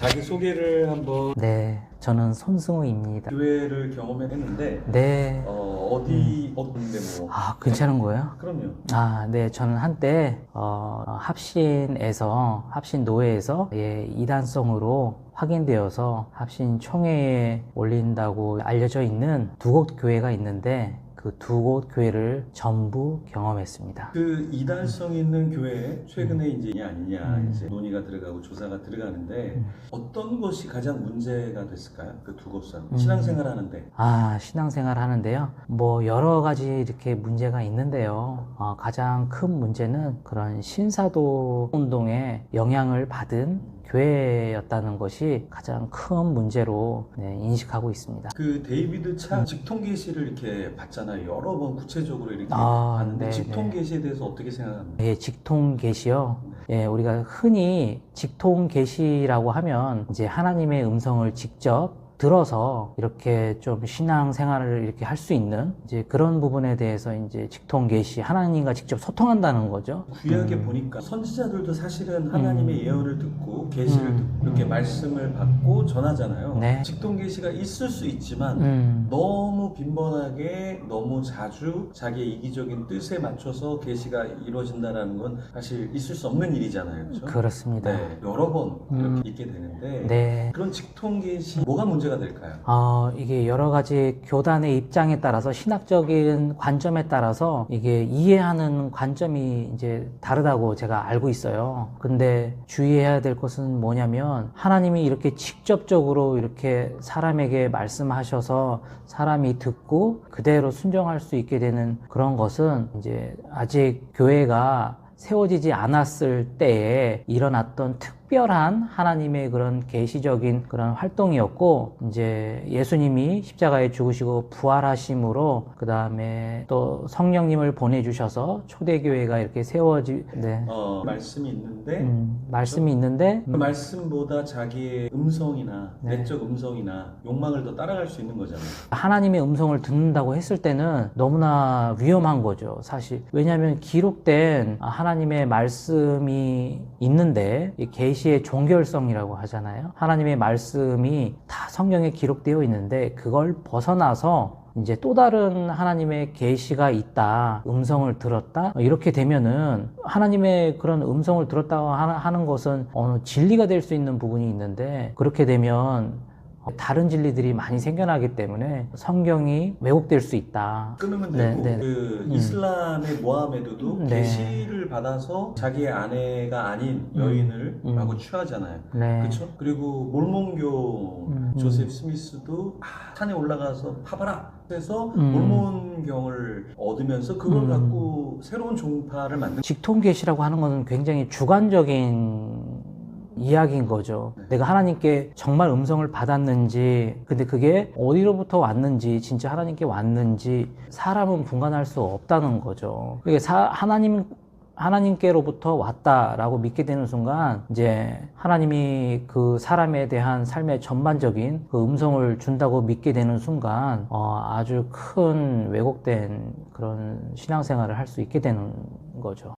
자기 소개를 한번. 네, 저는 손승우입니다. 교회를 경험했는데 네. 어떤데 뭐. 괜찮은 거예요? 그럼요. 네, 저는 한때 합신노회에서 이단성으로 확인되어서 합신 총회에 올린다고 알려져 있는 두 곳 교회가 있는데 그 두 곳 교회를 전부 경험했습니다. 그 이단성 있는 교회에 최근에 이제 아니냐 이제 논의가 들어가고 조사가 들어가는데 어떤 것이 가장 문제가 됐을까요? 그 두 곳은 신앙생활 하는데. 신앙생활 하는데요. 뭐 여러 가지 이렇게 문제가 있는데요. 가장 큰 문제는 그런 신사도 운동에 영향을 받은 교회였다는 것이 가장 큰 문제로 인식하고 있습니다. 그 데이비드 차 직통 계시를 이렇게 봤잖아요. 여러 번 구체적으로 이렇게 아, 봤는데 네, 직통 네. 계시에 대해서 어떻게 생각합니까? 직통 계시요. 우리가 흔히 직통 계시라고 하면 이제 하나님의 음성을 직접 들어서 이렇게 좀 신앙 생활을 이렇게 할 수 있는 이제 그런 부분에 대해서 이제 직통 계시, 하나님과 직접 소통한다는 거죠. 구약에 보니까 선지자들도 사실은 하나님의 예언을 듣고 계시를 듣고 이렇게 말씀을 받고 전하잖아요. 네. 직통 계시가 있을 수 있지만 너무 빈번하게 너무 자주 자기의 이기적인 뜻에 맞춰서 계시가 이루어진다는 건 사실 있을 수 없는 일이잖아요. 그렇죠? 그렇습니다. 네, 여러 번 이렇게 있게 되는데 네. 그런 직통 계시 뭐가 문제가 될까요? 이게 여러 가지 교단의 입장에 따라서 신학적인 관점에 따라서 이게 이해하는 관점이 이제 다르다고 제가 알고 있어요. 근데 주의해야 될 것은 뭐냐면 하나님이 이렇게 직접적으로 이렇게 사람에게 말씀하셔서 사람이 듣고 그대로 순종할 수 있게 되는 그런 것은 이제 아직 교회가 세워지지 않았을 때에 일어났던 특별한 하나님의 그런 계시적인 그런 활동이었고, 이제 예수님이 십자가에 죽으시고 부활하심으로 그 다음에 또 성령님을 보내주셔서 초대교회가 이렇게 말씀이 있는데 말씀이 있는데 그 말씀보다 자기의 음성이나 네. 내적 음성이나 욕망을 더 따라갈 수 있는 거잖아요. 하나님의 음성을 듣는다고 했을 때는 너무나 위험한 거죠, 사실. 왜냐하면 기록된 하나님의 말씀이 있는데 이 계시의 종결성이라고 하잖아요. 하나님의 말씀이 다 성경에 기록되어 있는데 그걸 벗어나서 이제 또 다른 하나님의 계시가 있다, 음성을 들었다, 이렇게 되면은 하나님의 그런 음성을 들었다고 하는 것은 어느 진리가 될 수 있는 부분이 있는데, 그렇게 되면 다른 진리들이 많이 생겨나기 때문에 성경이 왜곡될 수 있다. 끊으면 네, 되고 네. 그 이슬람의 모하메드도 네. 계시를 받아서 자기의 아내가 아닌 여인을 마구 취하잖아요. 네. 그렇죠? 그리고 몰몬교 조셉 스미스도 산에 올라가서 파봐라 해서 몰몬경을 얻으면서 그걸 갖고 새로운 종파를 만든. 직통 계시라고 하는 것은 굉장히 주관적인 이야기인 거죠. 내가 하나님께 정말 음성을 받았는지, 근데 그게 어디로부터 왔는지, 진짜 하나님께 왔는지 사람은 분간할 수 없다는 거죠. 그게 하나님께로부터 왔다라고 믿게 되는 순간 이제 하나님이 그 사람에 대한 삶의 전반적인 그 음성을 준다고 믿게 되는 순간 아주 큰 왜곡된 그런 신앙생활을 할 수 있게 되는 거죠.